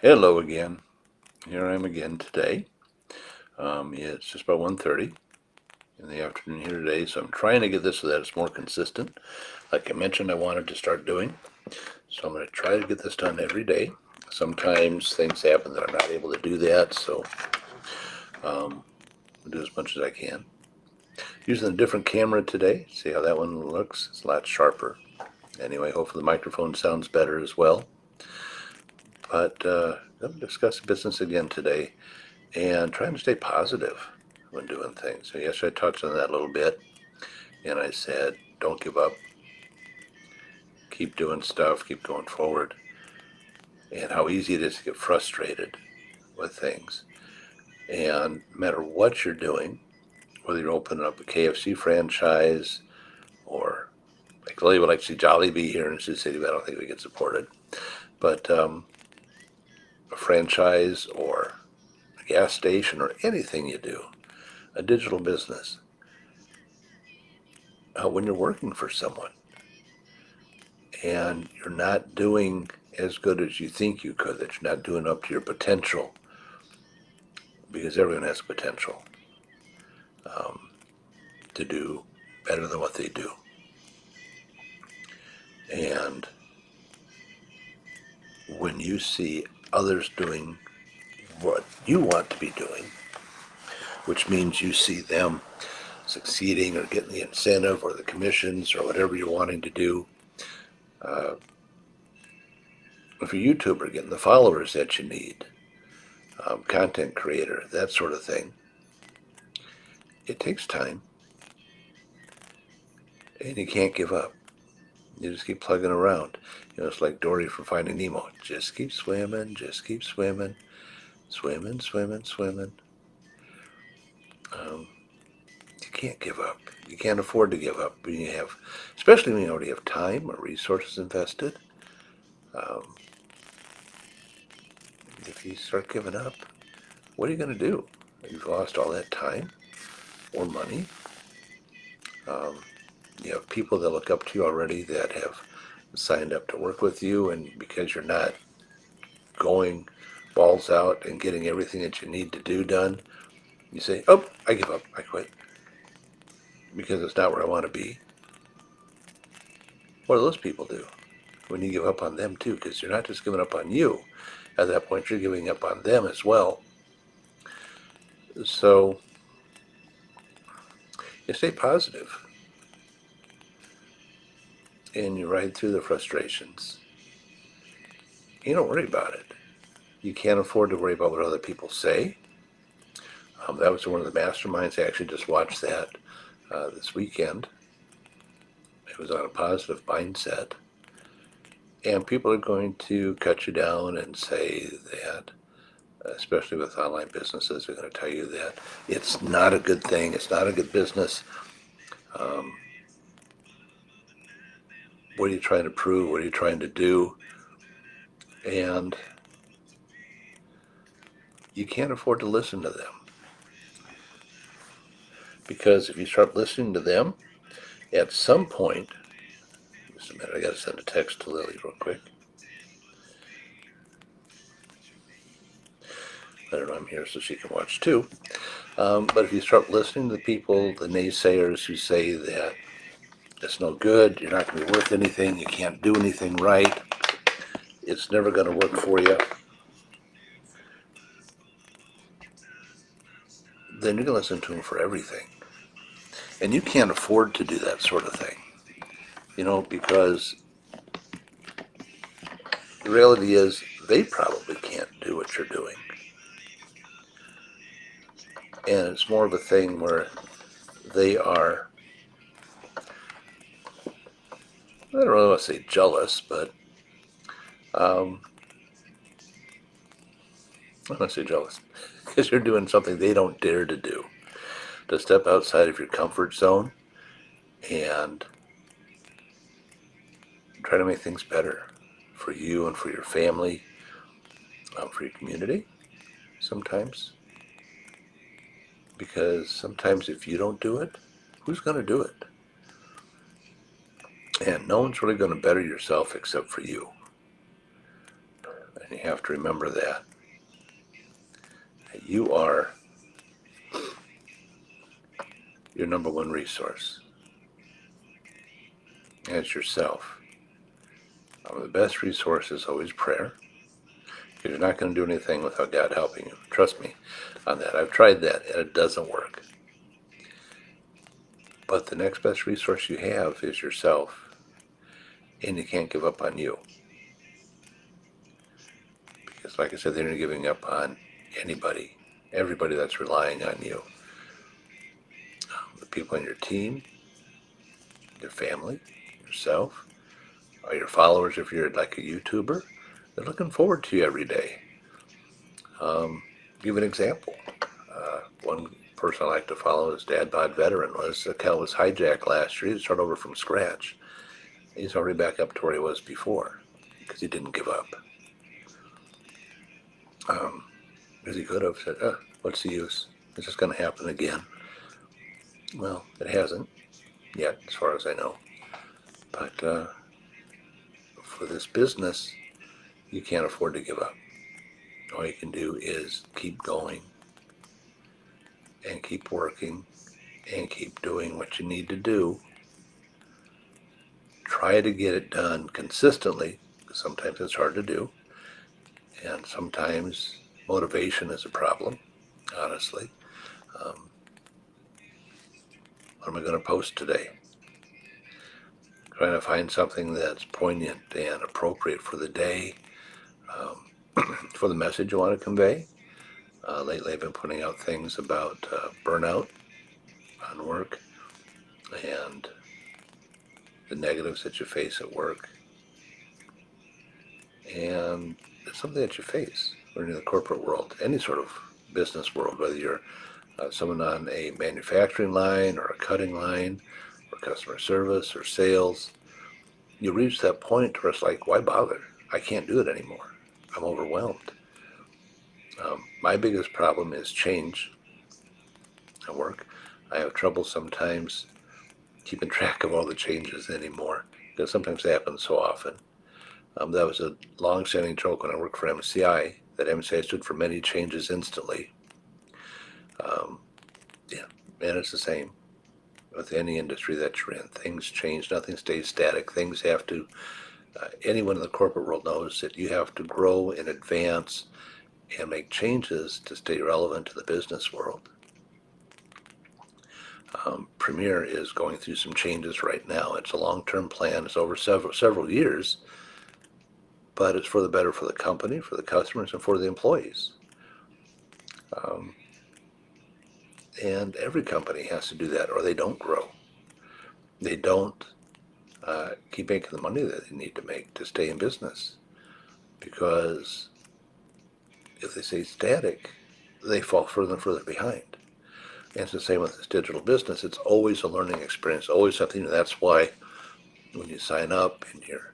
Hello again. Here I am again today. It's just about 1:30 in the afternoon here today, so I'm trying to get this so that it's more consistent. Like I mentioned, I wanted to start doing, so I'm going to try to get this done every day. Sometimes things happen that I'm not able to do that, so I'll do as much as I can. Using a different camera today. See how that one looks? It's a lot sharper. Anyway, hopefully the microphone sounds better as well. But I'm going to discuss business again today and trying to stay positive when doing things. So yesterday I touched on that a little bit, and I said, don't give up, keep doing stuff, keep going forward, and how easy it is to get frustrated with things. And no matter what you're doing, whether you're opening up a KFC franchise or like Lily would like to see Jollibee here in Sioux City, but I don't think we get supported. But a franchise or a gas station or anything you do, a digital business, when you're working for someone and you're not doing as good as you think you could, that you're not doing up to your potential, because everyone has potential to do better than what they do. And when you see others doing what you want to be doing, which means you see them succeeding or getting the incentive or the commissions or whatever you're wanting to do, if you're a YouTuber, getting the followers that you need, content creator, that sort of thing, it takes time and you can't give up. You just keep plugging around. It's like Dory from Finding Nemo. Just keep swimming, just keep swimming, swimming, swimming, swimming. You can't give up. You can't afford to give up when you have, especially when you already have time or resources invested. Um, if you start giving up, what are you going to do? You've lost all that time or money. Um, you have people that look up to you already that have signed up to work with you, and because you're not going balls out and getting everything that you need to do done, you say, oh, I give up, I quit, because it's not where I want to be. What do those people do when you give up on them too? Because you're not just giving up on you. At that point, you're giving up on them as well. So you stay positive and you ride through the frustrations. You don't worry about it. You can't afford to worry about what other people say. That was one of the masterminds. I actually just watched that this weekend. It was on a positive mindset. And people are going to cut you down and say that, especially with online businesses, they're going to tell you that it's not a good thing, it's not a good business. What are you trying to prove? What are you trying to do? And you can't afford to listen to them. Because if you start listening to them, at some point, just a minute, I got to send a text to Lily real quick. Let her know I'm here so she can watch too. But if you start listening to the people, the naysayers who say that it's no good, you're not going to be worth anything, you can't do anything right, it's never going to work for you, then you're going to listen to them for everything. And you can't afford to do that sort of thing, because the reality is they probably can't do what you're doing. And it's more of a thing where they are, I don't really want to say jealous, but I'm not going to say jealous, because you're doing something they don't dare to do, to step outside of your comfort zone and try to make things better for you and for your family, for your community sometimes. Because sometimes if you don't do it, who's going to do it? And no one's really going to better yourself except for you. And you have to remember that you are your number one resource. And it's yourself. The best resource is always prayer. Because you're not going to do anything without God helping you. Trust me on that. I've tried that and it doesn't work. But the next best resource you have is yourself. And you can't give up on you. Because like I said, they're not giving up on anybody. Everybody that's relying on you. The people in your team, your family, yourself, or your followers if you're like a YouTuber. They're looking forward to you every day. Give an example. One person I like to follow is Dad Bod Veteran. Was account was hijacked last year. He started over from scratch. He's already back up to where he was before because he didn't give up. Because he could have said, what's the use? It's just going to happen again. Well, it hasn't yet, as far as I know. But for this business, you can't afford to give up. All you can do is keep going and keep working and keep doing what you need to do. Try to get it done consistently. Sometimes it's hard to do. And sometimes motivation is a problem, honestly. What am I going to post today? Trying to find something that's poignant and appropriate for the day, for the message you want to convey. Lately I've been putting out things about burnout on work and the negatives that you face at work. And it's something that you face when you're in the corporate world, any sort of business world, whether you're someone on a manufacturing line or a cutting line or customer service or sales. You reach that point where it's like, why bother? I can't do it anymore. I'm overwhelmed. My biggest problem is change at work. I have trouble sometimes keeping track of all the changes anymore because sometimes they happen so often. That was a long-standing joke when I worked for MCI, that MCI stood for many changes instantly. Yeah, and it's the same with any industry that you're in. Things change, nothing stays static. Things have to, anyone in the corporate world knows that you have to grow and advance and make changes to stay relevant to the business world. Premier is going through some changes right now. It's a long-term plan. It's over several years, but it's for the better for the company, for the customers, and for the employees. And every company has to do that, or they don't grow. They don't keep making the money that they need to make to stay in business. Because if they stay static, they fall further and further behind. And it's the same with this digital business. It's always a learning experience, always something. That's why when you sign up and you're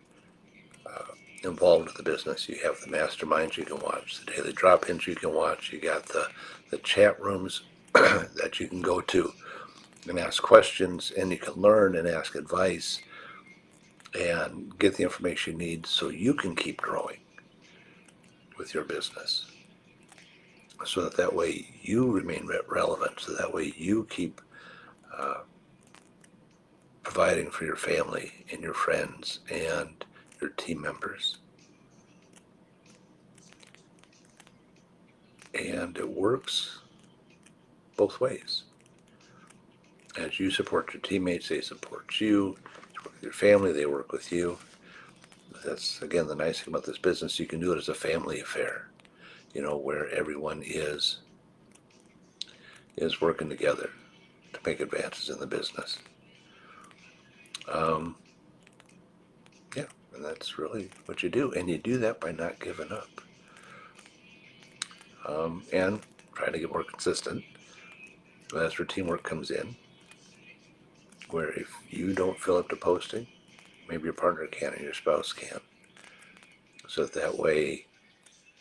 involved with the business, you have the masterminds you can watch, the daily drop-ins you can watch, you got the chat rooms that you can go to and ask questions, and you can learn and ask advice and get the information you need so you can keep growing with your business. So that way you remain relevant, so that way you keep providing for your family and your friends and your team members. And it works both ways. As you support your teammates, they support you. You work with your family, they work with you. That's, again, the nice thing about this business. You can do it as a family affair, where everyone is working together to make advances in the business. Yeah, and that's really what you do. And you do that by not giving up. And trying to get more consistent. That's where teamwork comes in. Where if you don't fill up to posting, maybe your partner can and your spouse can. So that way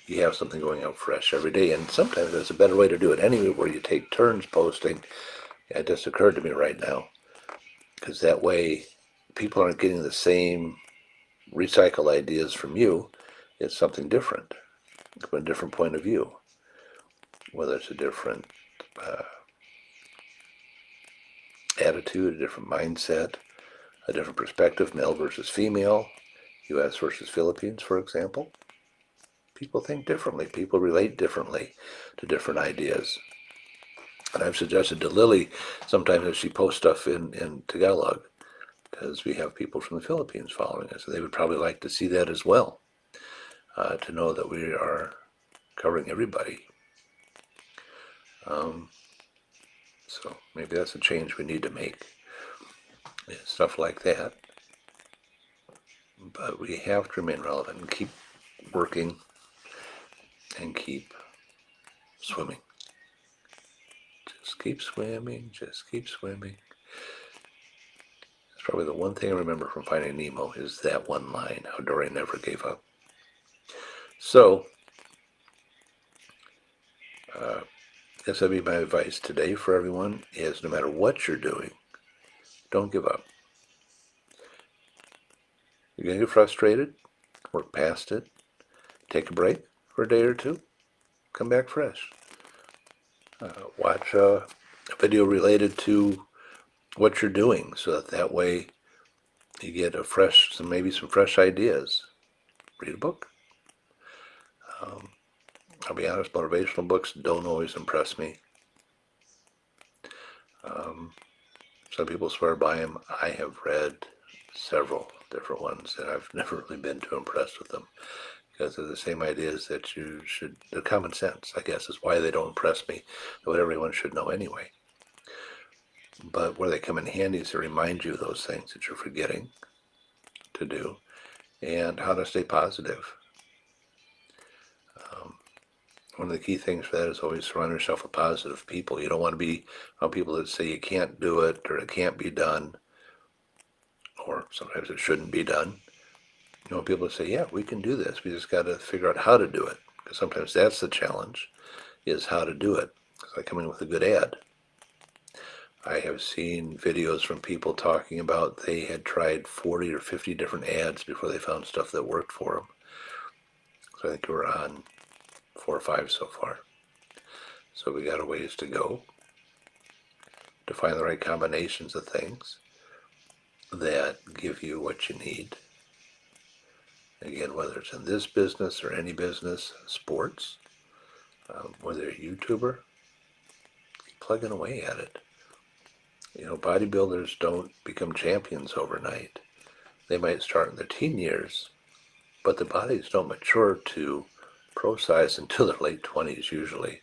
you have something going out fresh every day. And sometimes there's a better way to do it anyway, where you take turns posting. It just occurred to me right now. Because that way people aren't getting the same recycled ideas from you, it's something different, from a different point of view, whether it's a different attitude, a different mindset, a different perspective, male versus female, U.S. versus Philippines, for example. People think differently. People relate differently to different ideas. And I've suggested to Lily sometimes that she post stuff in Tagalog, because we have people from the Philippines following us. They would probably like to see that as well, to know that we are covering everybody. So maybe that's a change we need to make, stuff like that. But we have to remain relevant and keep working and keep swimming. Just keep swimming, just keep swimming. That's probably the one thing I remember from Finding Nemo, is that one line, how Dory never gave up. So, I guess that'd be my advice today for everyone, is no matter what you're doing, don't give up. You're going to get frustrated, work past it, take a break for a day or two, come back fresh. Watch a video related to what you're doing, so that way you get maybe some fresh ideas. Read a book. I'll be honest, motivational books don't always impress me. Some people swear by them. I have read several different ones, and I've never really been too impressed with them, because they're the same ideas that they're common sense, I guess, is why they don't impress me, what everyone should know anyway. But where they come in handy is to remind you of those things that you're forgetting to do, and how to stay positive. One of the key things for that is always surround yourself with positive people. You don't want to be around people that say you can't do it, or it can't be done, or sometimes it shouldn't be done. You know, people say, yeah, we can do this. We just got to figure out how to do it. Because sometimes that's the challenge, is how to do it. It's like coming with a good ad. I have seen videos from people talking about they had tried 40 or 50 different ads before they found stuff that worked for them. So I think we're on 4 or 5 so far. So we got a ways to go to find the right combinations of things that give you what you need. Again, whether it's in this business or any business, sports, whether you're a YouTuber, keep plugging away at it. You know, bodybuilders don't become champions overnight. They might start in their teen years, but the bodies don't mature to pro size until their late 20s usually.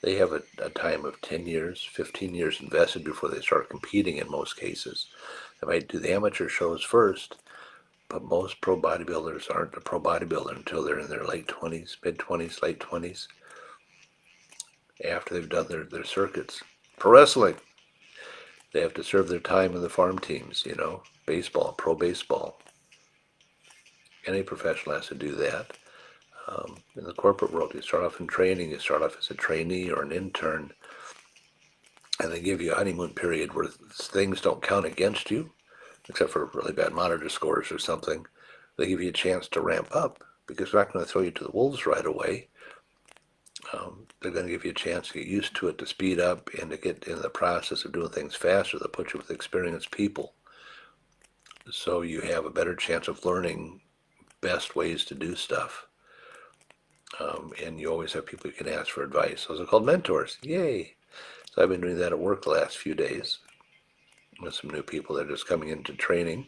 They have a time of 10 years, 15 years invested before they start competing in most cases. They might do the amateur shows first, but most pro bodybuilders aren't a pro bodybuilder until they're in their late 20s, mid-20s, late 20s, after they've done their circuits. Pro wrestling, they have to serve their time in the farm teams, you know, baseball, pro baseball. Any professional has to do that. In the corporate world, you start off in training, you start off as a trainee or an intern, and they give you a honeymoon period where things don't count against you, except for really bad monitor scores or something. They give you a chance to ramp up, because they're not going to throw you to the wolves right away. They're going to give you a chance to get used to it, to speed up, and to get in the process of doing things faster. They'll put you with experienced people, so you have a better chance of learning best ways to do stuff. And you always have people you can ask for advice. Those are called mentors. Yay! So I've been doing that at work the last few days with some new people that are just coming into training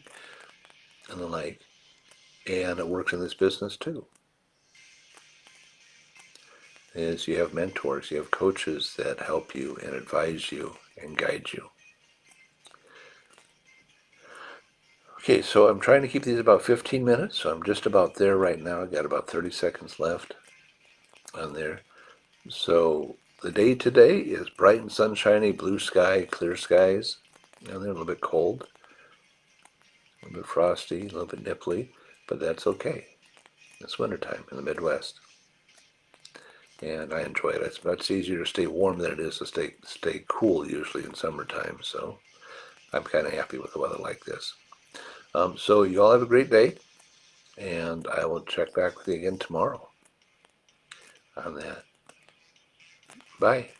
and the like. And it works in this business too. Is you have mentors, you have coaches that help you and advise you and guide you. Okay, so I'm trying to keep these about 15 minutes, so I'm just about there right now. I've got about 30 seconds left on there. So the day today is bright and sunshiny, blue sky, clear skies. Now they're a little bit cold, a little bit frosty, a little bit nipply, but that's okay. It's wintertime in the Midwest, and I enjoy it. It's much easier to stay warm than it is to stay cool usually in summertime, so I'm kind of happy with the weather like this. So you all have a great day. And I will check back with you again tomorrow on that. Bye.